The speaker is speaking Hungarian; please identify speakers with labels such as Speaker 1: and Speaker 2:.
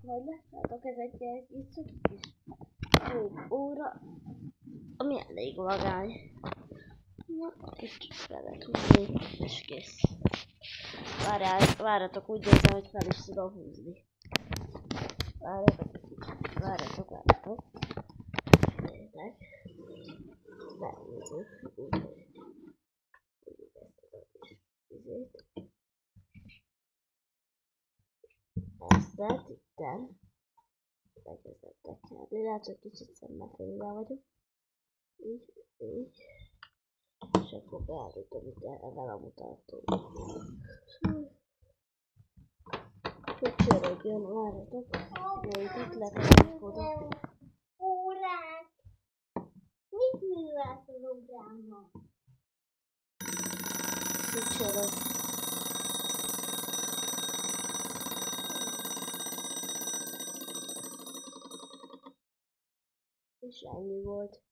Speaker 1: Majd láttátok, ez egy szükség is. Óra, ami elég vagány. Na, kicsit felekülni, és kész. Várjatok, úgy érzem, hogy fel is tudom húzni. Várjatok. Nézzek. Benézzük. Ezt lehet itten. Elkezdett tekerni. Lehet, hogy kicsit szemmefényben vagyok. Így. És akkor beállítom itt ezzel a mutatóval. Hogy csörögjön, várjatok. Itt lekerek oda.
Speaker 2: Órák! Mit művelsz az órámmal?
Speaker 1: Itt csörög. És ennyi volt.